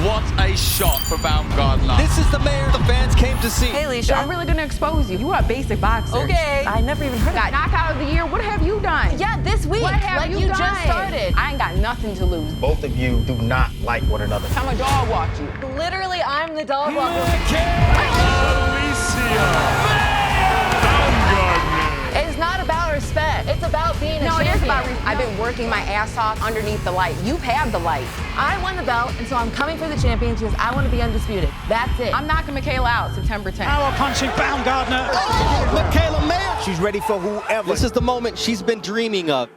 What a shot for Baumgardner. This is the mayor the fans came to see. Hey, Alicia. I'm really gonna expose you. You are a basic boxer. Okay. I never even heard of Got that. knockout of the year. What have you done? Yeah, this week. What have like you just done? started. I ain't got nothing to lose. Both of you do not like one another. I'm a dog walk you. Literally, I'm the dog walker. It's not about respect. It's about being a No, it champion. is about I've been working my ass off underneath the light. You have the light. I won the belt, and so I'm coming for the champions because I want to be undisputed. That's it. I'm knocking Michaela out September 10th. Power punching Baumgardner. Michaela Mayer. She's ready for whoever. This is the moment she's been dreaming of.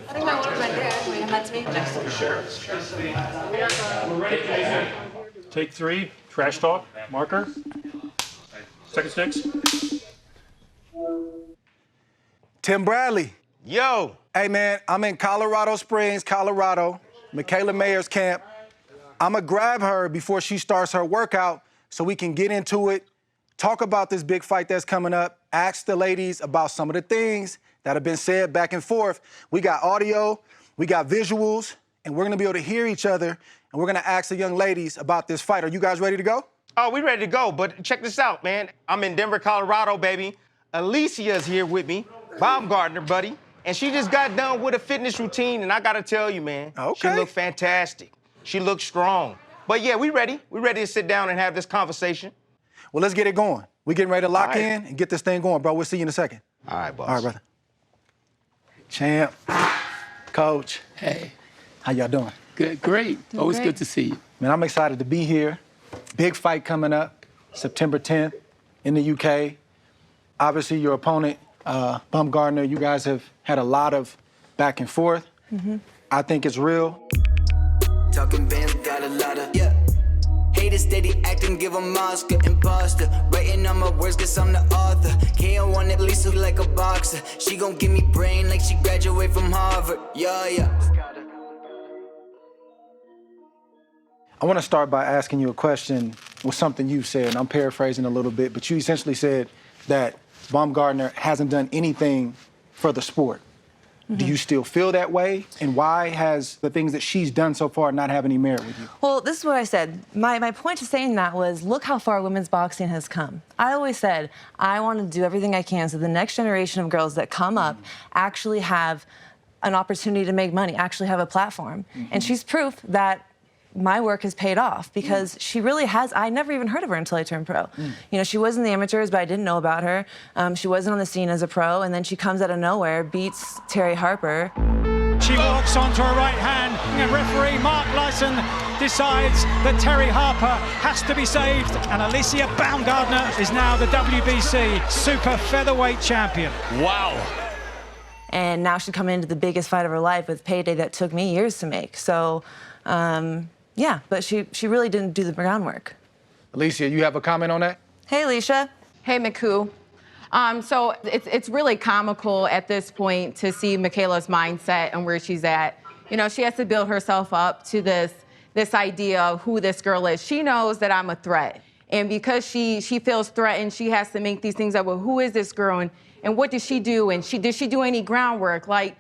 I think my one was right there. Wait, that's me. Take 3, trash talk, marker. Second sticks. Tim Bradley. Yo. Hey, man, I'm in Colorado Springs, Colorado, Michaela Mayer's camp. I'm going to grab her before she starts her workout so we can get into it, talk about this big fight that's coming up, ask the ladies about some of the things that have been said back and forth. We got audio, we got visuals, and we're going to be able to hear each other, and we're going to ask the young ladies about this fight. Are you guys ready to go? Oh, we ready to go, but check this out, man. I'm in Denver, Colorado, baby. Alicia's here with me, Baumgardner, buddy. And she just got done with a fitness routine, and I gotta tell you, man, Okay. she looked fantastic. She looked strong. But yeah, we ready. We ready to sit down and have this conversation. Well, let's get it going. We're getting ready to lock All right. in and get this thing going, bro. We'll see you in a second. All right, boss. All right, brother. Champ, coach. Hey, How y'all doing? good, great. Always good to see you. Man, I'm excited to be here. Big fight coming up, September 10th in the UK. Obviously, your opponent, Baumgardner, you guys have had a lot of back and forth. I think it's real. Talking bands, got a lot of, yeah. Haters steady acting, give them Oscar, imposter. Writing on my words, guess I'm the author. K1 at least look like a boxer. She gon' give me brain like she graduate from Harvard. Yeah, yeah. I want to start by asking you a question with something you've said, and I'm paraphrasing a little bit, but you essentially said that Baumgardner hasn't done anything for the sport. Do you still feel that way? And why has the things that she's done so far not have any merit with you? Well, this is what I said. My point to saying that was, look how far women's boxing has come. I always said, I want to do everything I can so the next generation of girls that come up actually have an opportunity to make money, actually have a platform. And she's proof that my work has paid off because she really has. I never even heard of her until I turned pro. You know, she was in the amateurs, but I didn't know about her. She wasn't on the scene as a pro, and then she comes out of nowhere, beats Terry Harper. She walks onto her right hand, and referee Mark Lyson decides that Terry Harper has to be saved, and Alicia Baumgardner is now the WBC super featherweight champion. Wow. And now she's coming into the biggest fight of her life with payday that took me years to make. So, yeah, but she really didn't do the groundwork. Alicia, you have a comment on that? Hey, Alicia. Hey, Miku. So it's really comical at this point to see Michaela's mindset and where she's at. You know, she has to build herself up to this idea of who this girl is. She knows that I'm a threat. And because she feels threatened, she has to make these things up. Well, who is this girl? And what did she do? And did she do any groundwork? Like,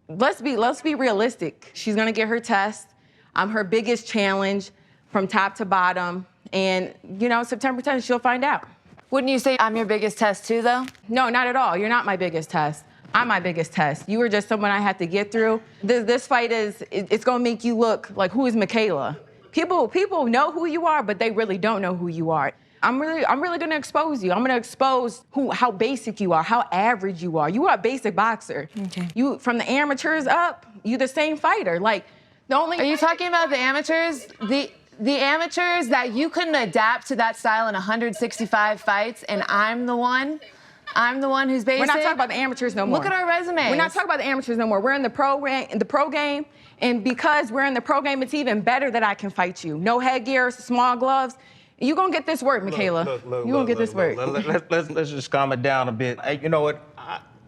let's be realistic. She's gonna get her test. I'm her biggest challenge from top to bottom. And, you know, September 10th, she'll find out. Wouldn't you say I'm your biggest test too, though? No, not at all. You're not my biggest test. I'm my biggest test. You were just someone I had to get through. This fight it's gonna make you look like, who is Michaela? People know who you are, but they really don't know who you are. I'm really gonna expose you. I'm gonna expose how basic you are, how average you are. You are a basic boxer. Okay. You, from the amateurs up, you the same fighter. Like, the only— Are you talking about the amateurs? The amateurs that you couldn't adapt to that style in 165 fights, and I'm the one who's basic? We're not talking about the amateurs no more. Look at our resumes. We're not talking about the amateurs no more. We're in the pro game, and because we're in the pro game, it's even better that I can fight you. No headgear, small gloves. You gonna get this work, Michaela. You gonna get this work. Let's just calm it down a bit. Hey, you know what?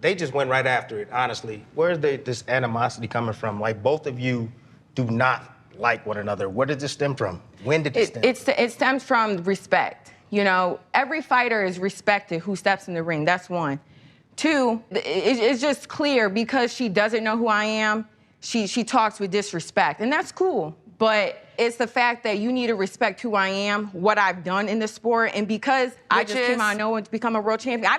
They just went right after it, honestly. Where's this animosity coming from? Like, both of you do not like one another. Where did this stem from? When did this stem? It stems from respect. You know, every fighter is respected who steps in the ring. That's one. Two, it's just clear because she doesn't know who I am, she talks with disrespect, and that's cool. But it's the fact that you need to respect who I am, what I've done in the sport, and because I just came out of nowhere to become a world champion, I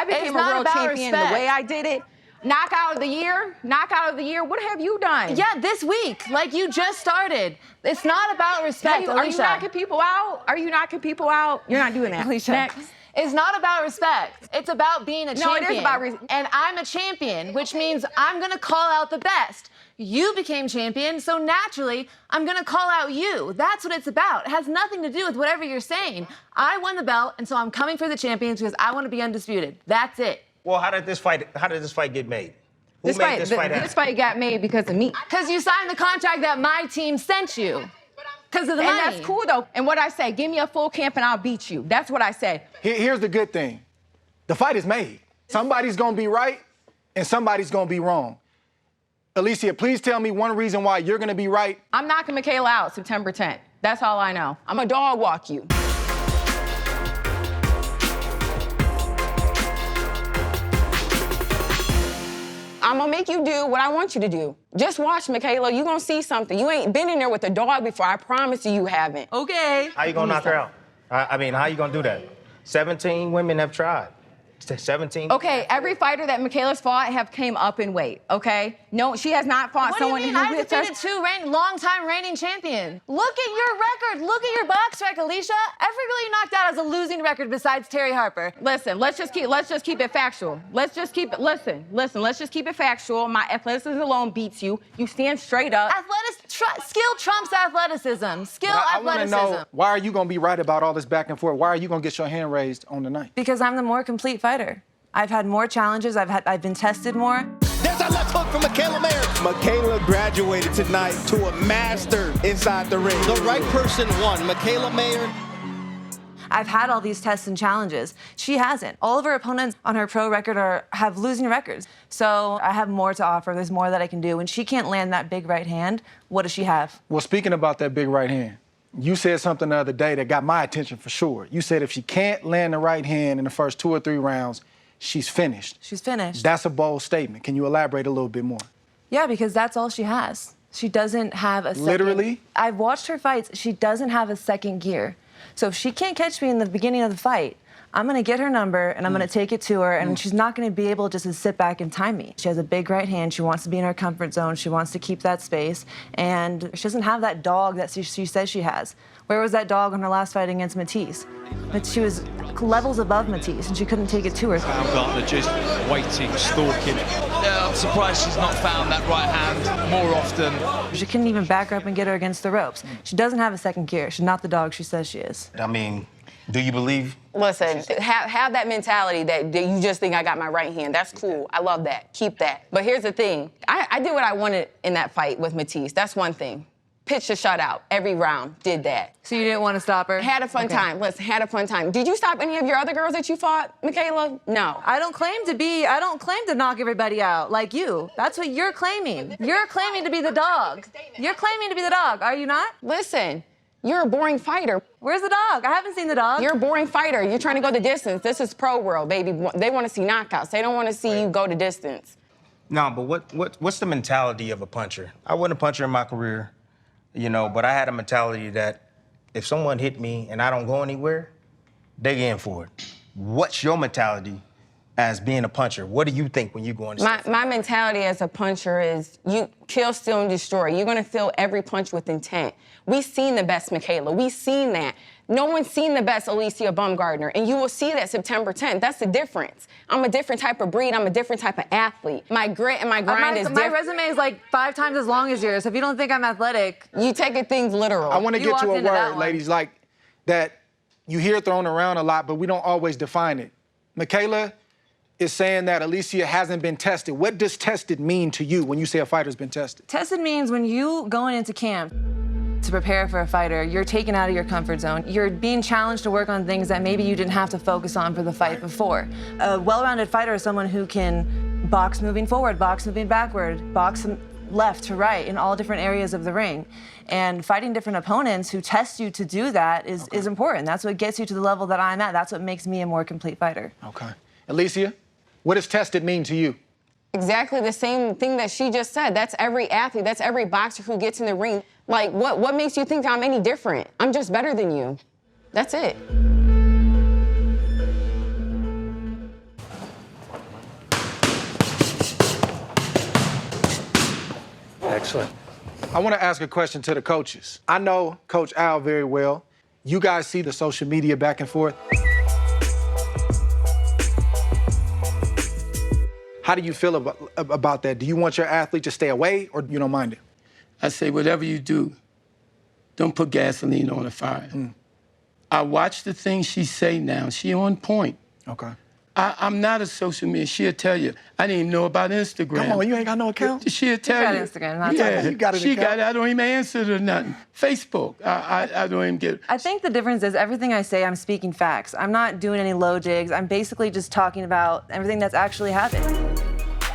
became a world champion the way I did it. Knockout of the year, what have you done? Yeah, this week, like you just started. It's not about respect, Are you knocking people out? You're not doing that. Alicia. Next. It's not about respect. It's about being a champion. No, it is about respect. And I'm a champion, which means I'm gonna call out the best. You became champion, so naturally, I'm gonna call out you. That's what it's about. It has nothing to do with whatever you're saying. I won the belt, and so I'm coming for the champions because I wanna be undisputed. That's it. Well, how did this fight get made? Who This made this fight happen? This fight got made because of me. Because you signed the contract that my team sent you. Because of the money. And that's cool, though. And what I say, give me a full camp and I'll beat you. That's what I say. Here's the good thing. The fight is made. Somebody's gonna be right and somebody's gonna be wrong. Alicia, please tell me one reason why you're gonna be right. I'm knocking Michaela out September 10th. That's all I know. I'm a dog walk you. I'm gonna make you do what I want you to do. Just watch, Michaela. You gonna see something. You ain't been in there with a dog before. I promise you haven't. Okay. How you gonna knock her out? I mean, how you gonna do that? 17 women have tried. 17. Okay, every fighter that Michaela's fought have came up in weight, okay? No, she has not fought someone who I defeated two long-time reigning champions. Look at your record. Look at your box record, Alicia. Every girl you knocked out has a losing record besides Terry Harper. Listen, let's just keep it factual. Let's just keep it factual. My athleticism alone beats you. You stand straight up. Skill trumps athleticism. I want to know, why are you going to be right about all this back and forth? Why are you going to get your hand raised on the night? Because I'm the more complete fighter. I've had more challenges. I've been tested more. There's a left hook from Michaela Mayer. Michaela graduated tonight to a master inside the ring. The right person won. Michaela Mayer. I've had all these tests and challenges. She hasn't. All of her opponents on her pro record have losing records. So I have more to offer. There's more that I can do. When she can't land that big right hand, what does she have? Well, speaking about that big right hand, you said something the other day that got my attention for sure. You said if she can't land the right hand in the first 2 or 3 rounds, she's finished. She's finished. That's a bold statement. Can you elaborate a little bit more? Yeah, because that's all she has. She doesn't have a second... Literally? I've watched her fights. She doesn't have a second gear. So if she can't catch me in the beginning of the fight, I'm going to get her number, and I'm going to take it to her, and she's not going to be able just to sit back and time me. She has a big right hand. She wants to be in her comfort zone. She wants to keep that space, and she doesn't have that dog that she says she has. Where was that dog in her last fight against Matisse? But she was levels above Matisse, and she couldn't take it to her. Baumgardner just waiting, stalking. I'm surprised she's not found that right hand more often. She couldn't even back her up and get her against the ropes. She doesn't have a second gear. She's not the dog she says she is. I mean, do you believe? Listen, have that mentality that you just think I got my right hand. That's cool. I love that. Keep that. But here's the thing. I did what I wanted in that fight with Matisse. That's one thing. Pitched a shutout every round, did that. So you didn't want to stop her? Had a fun time. Listen, had a fun time. Did you stop any of your other girls that you fought, Michaela? No. I don't claim to knock everybody out like you. That's what you're claiming. You're claiming to be the dog. You're claiming to be the dog, are you not? Listen, you're a boring fighter. Where's the dog? I haven't seen the dog. You're a boring fighter. You're trying to go the distance. This is pro world, baby. They want to see knockouts. They don't want to see you go the distance. No, but what's the mentality of a puncher? I wasn't a puncher in my career. You know, but I had a mentality that if someone hit me and I don't go anywhere, they in for it. What's your mentality as being a puncher? What do you think when you go into My mentality as a puncher is you kill, steal, and destroy. You're going to feel every punch with intent. We've seen the best Michaela. We've seen that. No one's seen the best Alicia Baumgardner, and you will see that September 10th. That's the difference. I'm a different type of breed. I'm a different type of athlete. My grit and my grind is different. My resume is like 5 times as long as yours. So if you don't think I'm athletic... You taking things literal. I want to get to a word, ladies, like that you hear thrown around a lot, but we don't always define it. Michaela is saying that Alicia hasn't been tested. What does tested mean to you when you say a fighter's been tested? Tested means when you going into camp to prepare for a fighter, you're taken out of your comfort zone. You're being challenged to work on things that maybe you didn't have to focus on for the fight before. A well-rounded fighter is someone who can box moving forward, box moving backward, box left to right in all different areas of the ring. And fighting different opponents who test you to do that is important. That's what gets you to the level that I'm at. That's what makes me a more complete fighter. Okay. Alicia, what does tested mean to you? Exactly the same thing that she just said. That's every athlete, that's every boxer who gets in the ring. Like, what makes you think I'm any different? I'm just better than you. That's it. Excellent. I want to ask a question to the coaches. I know Coach Al very well. You guys see the social media back and forth. How do you feel about that? Do you want your athlete to stay away, or you don't mind it? I say, whatever you do, don't put gasoline on the fire. I watch the things she say now. She on point. Okay. I'm not a social media. She'll tell you. I didn't even know about Instagram. Come on, you ain't got no account? She'll tell you. You got Instagram, not yeah, you got an she account. got it. I don't even answer to nothing. Facebook, I don't even get it. I think the difference is everything I say, I'm speaking facts. I'm not doing any low jigs. I'm basically just talking about everything that's actually happened.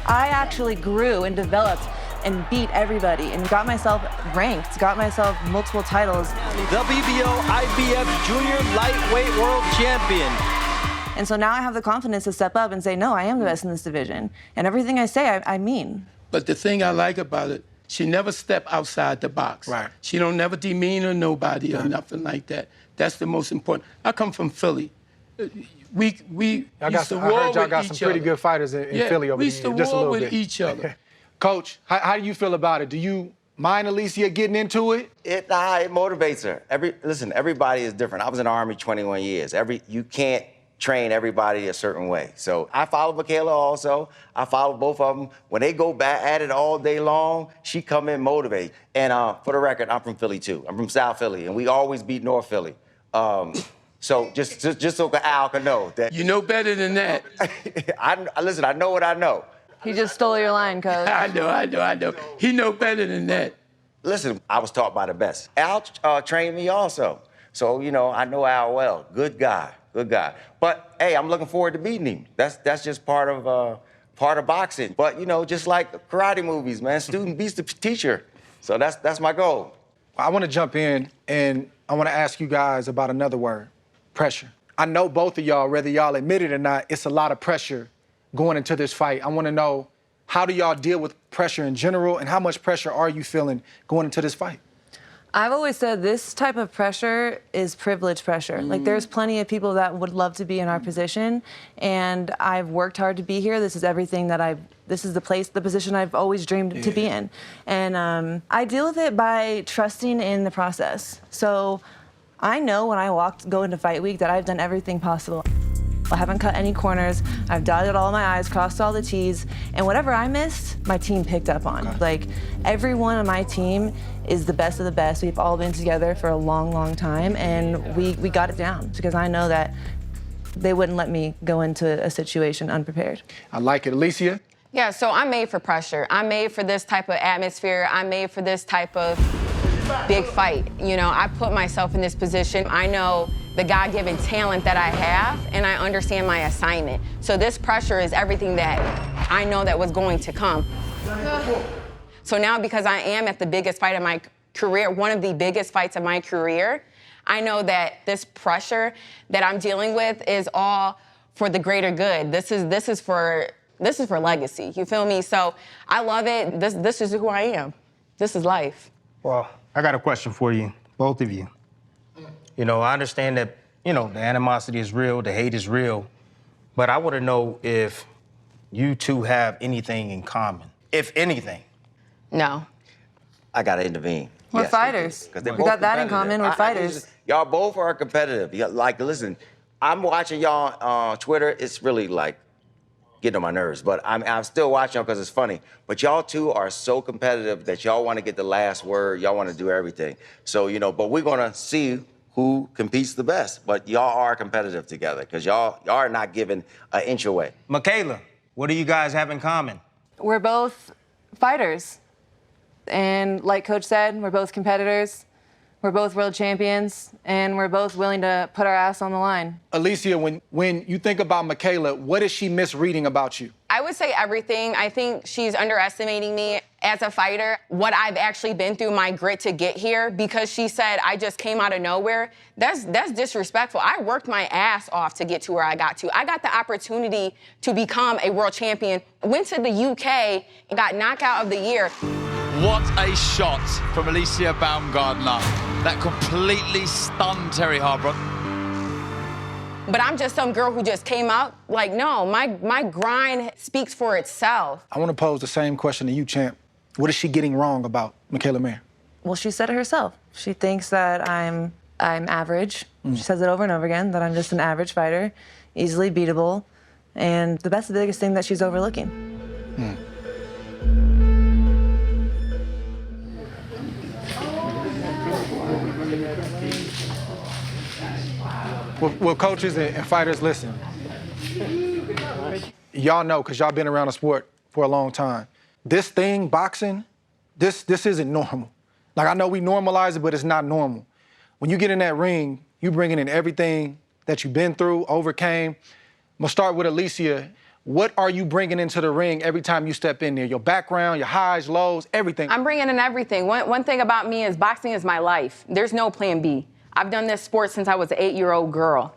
I actually grew and developed and beat everybody and got myself ranked, got myself multiple titles. WBO IBF Junior Lightweight World Champion. And so now I have the confidence to step up and say, no, I am the best in this division. And everything I say, I mean. But the thing I like about it, she never step outside the box. Right. She don't never demean or nobody or nothing like that. That's the most important. I come from Philly. We I used to war heard y'all with got each some pretty other. good fighters in Philly over we the used years. to Just a war little with bit. each other. Coach, how do you feel about it? Do you mind Alicia getting into it? It motivates her. Listen, everybody is different. I was in the Army 21 years. You can't train everybody a certain way. So I follow Michaela also. I follow both of them. When they go back at it all day long, she come in motivate. And for the record, I'm from Philly too. I'm from South Philly, and we always beat North Philly. So just so Al can know that. You know better than that. Listen, I know what I know. He just stole your line, Coach. I know. He know better than that. Listen, I was taught by the best. Al trained me also. So, I know Al well. Good guy. But, hey, I'm looking forward to beating him. That's just part of boxing. But, just like karate movies, man, student beats the teacher. So that's my goal. I want to jump in, and I want to ask you guys about another word, pressure. I know both of y'all, whether y'all admit it or not, it's a lot of pressure going into this fight. I want to know, how do y'all deal with pressure in general, and how much pressure are you feeling going into this fight? I've always said this type of pressure is privilege pressure. Like, there's plenty of people that would love to be in our position, and I've worked hard to be here. This is everything that this is the position I've always dreamed to be in. And I deal with it by trusting in the process. So I know when I go into fight week that I've done everything possible. I haven't cut any corners. I've dotted all my I's, crossed all the T's, and whatever I missed, my team picked up on. Like, everyone on my team is the best of the best. We've all been together for a long, long time, and we got it down because I know that they wouldn't let me go into a situation unprepared. I like it. Alicia? Yeah, so I'm made for pressure. I'm made for this type of atmosphere. I'm made for this type of big fight. I put myself in this position. I know the God-given talent that I have, and I understand my assignment. So this pressure is everything that I know that was going to come. So now, because I am at the biggest fight of my career, one of the biggest fights of my career, I know that this pressure that I'm dealing with is all for the greater good. This is for legacy. You feel me? So I love it. This is who I am. This is life. Well, I got a question for you, both of you. I understand that, the animosity is real, the hate is real, but I want to know if you two have anything in common, if anything. No. I got to intervene. We're Yes, fighters. we We got that in common. We're fighters. Y'all both are competitive. Listen, I'm watching y'all on Twitter. It's really like getting on my nerves, but I'm still watching y'all because it's funny. But y'all two are so competitive that y'all want to get the last word. Y'all want to do everything. So, but we're going to see who competes the best. But y'all are competitive together because y'all are not giving an inch away. Michaela, what do you guys have in common? We're both fighters. And like Coach said, we're both competitors. We're both world champions, and we're both willing to put our ass on the line. Alicia, when you think about Michaela, what is she misreading about you? I would say everything. I think she's underestimating me. as a fighter, what I've actually been through, my grit to get here, because she said I just came out of nowhere, that's disrespectful. I worked my ass off to get to where I got to. I got the opportunity to become a world champion, went to the UK and got knockout of the year. What a shot from Alicia Baumgardner. That completely stunned Terry Harper. But I'm just some girl who just came out. Like, no, my grind speaks for itself. I want to pose the same question to you, champ. What is she getting wrong about Mikaela Mayer? Well, she said it herself. She thinks that I'm average. She says it over and over again, that I'm just an average fighter, easily beatable, and the biggest thing that she's overlooking. Well, coaches and fighters, listen. Y'all know, because y'all been around the sport for a long time. This thing, boxing, this isn't normal. Like, I know we normalize it, but it's not normal. When you get in that ring, you bringing in everything that you've been through, overcame. I'm gonna start with Alicia. What are you bringing into the ring every time you step in there? Your background, your highs, lows, everything. I'm bringing in everything. One thing about me is boxing is my life. There's no plan B. I've done this sport since I was an 8-year-old girl.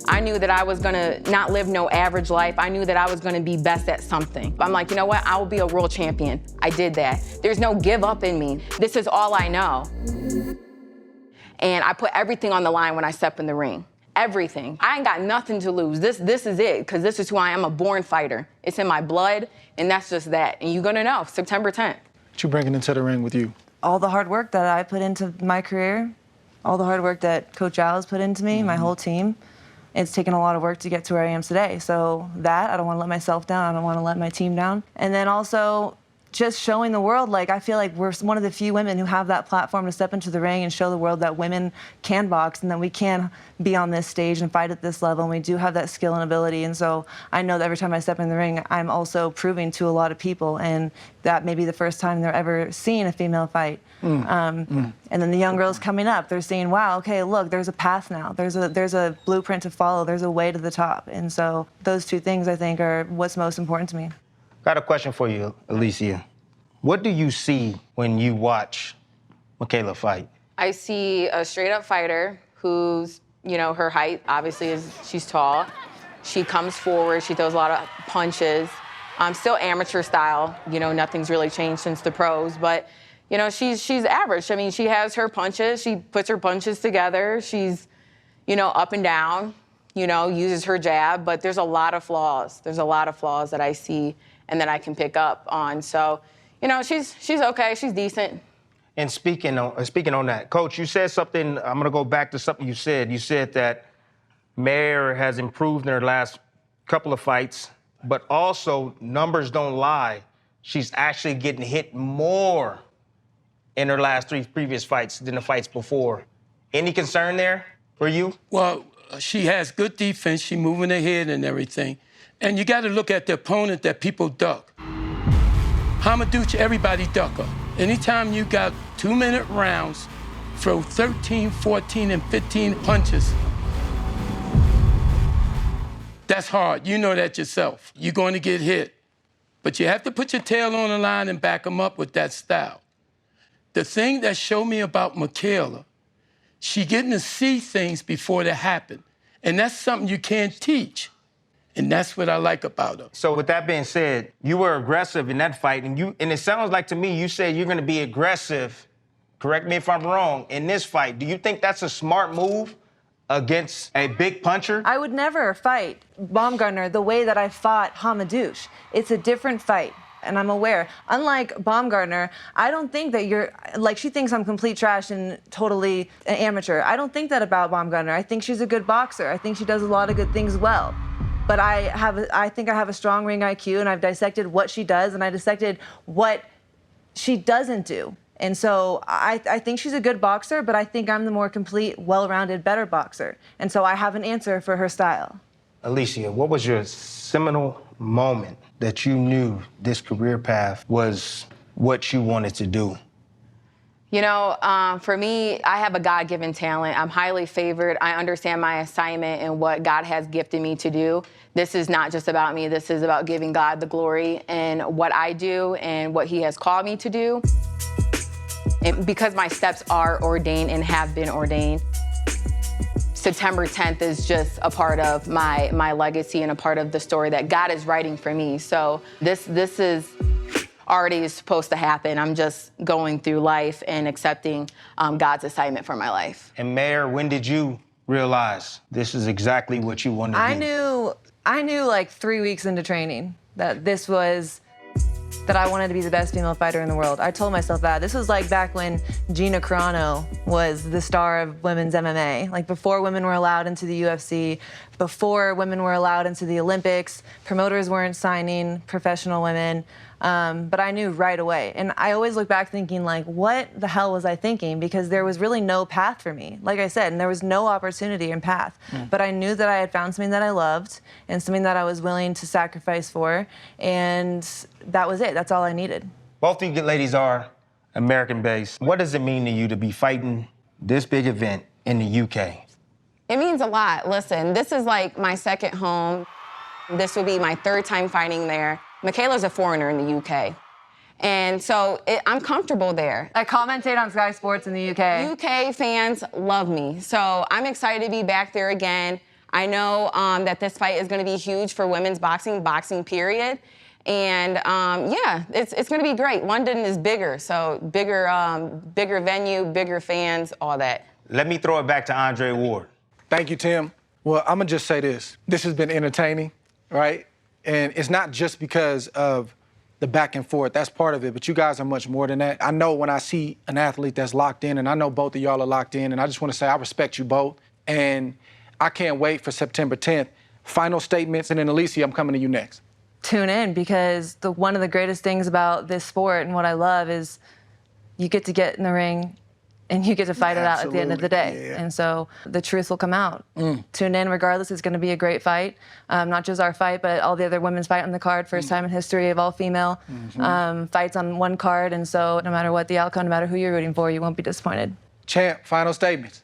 I knew that I was gonna not live no average life. I knew that I was gonna be best at something. I'm like, you know what? I will be a world champion. I did that. There's no give up in me. This is all I know. And I put everything on the line when I step in the ring. Everything. I ain't got nothing to lose. This is it, because this is who I am, a born fighter. It's in my blood, and that's just that. And you're gonna know, September 10th. What you bringing into the ring with you? All the hard work that I put into my career, all the hard work that Coach Al has put into me, my whole team. It's taken a lot of work to get to where I am today. So that, I don't want to let myself down. I don't want to let my team down. And then also just showing the world, like, I feel like we're one of the few women who have that platform to step into the ring and show the world that women can box and that we can be on this stage and fight at this level, and we do have that skill and ability. And so I know that every time I step in the ring, I'm also proving to a lot of people, and that may be the first time they're ever seeing a female fight. And then the young girls coming up, they're seeing, wow, okay, look, there's a path now. There's a blueprint to follow. There's a way to the top. And so those two things, I think, are what's most important to me. Got a question for you, Alicia. What do you see when you watch Mikaela fight? I see a straight-up fighter who's, you know, her height obviously is, she's tall. She comes forward, she throws a lot of punches. Still amateur style, you know, nothing's really changed since the pros, but, you know, she's average. I mean, she has her punches, she puts her punches together, she's, you know, up and down, you know, uses her jab, but there's a lot of flaws. There's a lot of flaws that I see and that I can pick up on. So, you know, she's okay, she's decent. And speaking on that, Coach, you said something, I'm gonna go back to something you said. You said that Mayer has improved in her last couple of fights, but also, numbers don't lie, she's actually getting hit more in her last 3 previous fights than the fights before. Any concern there for you? Well, she has good defense, she's moving her head and everything. And you gotta look at the opponent that people duck. Hamadouche, everybody duck her. Anytime you got 2-minute rounds, throw 13, 14, and 15 punches. That's hard. You know that yourself. You're going to get hit. But you have to put your tail on the line and back them up with that style. The thing that showed me about Mikaela, she getting to see things before they happen. And that's something you can't teach. And that's what I like about her. So with that being said, you were aggressive in that fight, and it sounds like to me you said you're gonna be aggressive, correct me if I'm wrong, in this fight. Do you think that's a smart move against a big puncher? I would never fight Baumgardner the way that I fought Hamadouche. It's a different fight, and I'm aware. Unlike Baumgardner, I don't think that you're, like, she thinks I'm complete trash and totally an amateur. I don't think that about Baumgardner. I think she's a good boxer. I think she does a lot of good things well. But I think I have a strong ring IQ, and I've dissected what she does, and I dissected what she doesn't do. And so I think she's a good boxer, but I think I'm the more complete, well-rounded, better boxer. And so I have an answer for her style. Alicia, what was your seminal moment that you knew this career path was what you wanted to do? You know, for me, I have a God-given talent. I'm highly favored. I understand my assignment and what God has gifted me to do. This is not just about me. This is about giving God the glory in what I do and what he has called me to do. And because my steps are ordained and have been ordained, September 10th is just a part of my legacy and a part of the story that God is writing for me. So this is already supposed to happen. I'm just going through life and accepting God's assignment for my life. And Mayor, when did you realize this is exactly what you wanted to do? I knew like 3 weeks into training that that I wanted to be the best female fighter in the world. I told myself that. This was like back when Gina Carano was the star of women's MMA. Like before women were allowed into the UFC, before women were allowed into the Olympics, promoters weren't signing professional women. But I knew right away. And I always look back thinking, like, what the hell was I thinking? Because there was really no path for me, like I said, and there was no opportunity and path. But I knew that I had found something that I loved and something that I was willing to sacrifice for, and that was it. That's all I needed. Both of you ladies are American-based. What does it mean to you to be fighting this big event in the UK? It means a lot. Listen, this is like my second home. This will be my third time fighting there. Michaela's a foreigner in the UK. And so I'm comfortable there. I commentate on Sky Sports in the UK. UK fans love me. So I'm excited to be back there again. I know that this fight is going to be huge for women's boxing period. And yeah, it's going to be great. London is bigger, so bigger venue, bigger fans, all that. Let me throw it back to Andre Ward. Thank you, Tim. Well, I'm gonna just say this. This has been entertaining, right? And it's not just because of the back and forth. That's part of it, but you guys are much more than that. I know when I see an athlete that's locked in, and I know both of y'all are locked in, and I just want to say I respect you both. And I can't wait for September 10th. Final statements, and then Alicia, I'm coming to you next. Tune in, because one of the greatest things about this sport and what I love is you get to get in the ring and you get to fight it out at the end of the day. Yeah. And so the truth will come out. Tune in regardless. It's going to be a great fight. Not just our fight, but all the other women's fight on the card. First time in history of all female fights on one card. And so no matter what the outcome, no matter who you're rooting for, you won't be disappointed. Champ, final statements.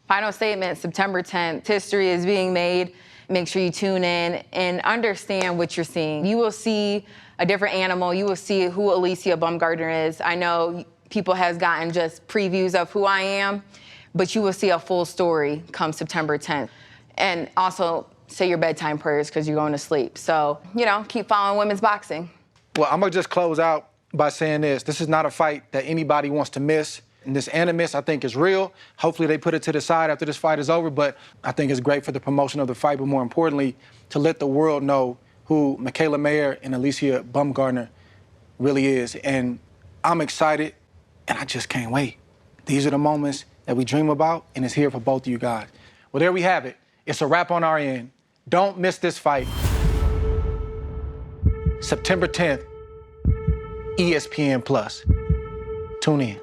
Final statement, September 10th. History is being made. Make sure you tune in and understand what you're seeing. You will see a different animal. You will see who Alicia Baumgardner is. I know people has gotten just previews of who I am, but you will see a full story come September 10th. And also say your bedtime prayers because you're going to sleep. So, you know, keep following women's boxing. Well, I'm gonna just close out by saying this. This is not a fight that anybody wants to miss. And this animus, I think, is real. Hopefully they put it to the side after this fight is over, but I think it's great for the promotion of the fight, but more importantly, to let the world know who Mikaela Mayer and Alicia Baumgardner really is. And I'm excited, and I just can't wait. These are the moments that we dream about, and it's here for both of you guys. Well, there we have it. It's a wrap on our end. Don't miss this fight. September 10th, ESPN+. Tune in.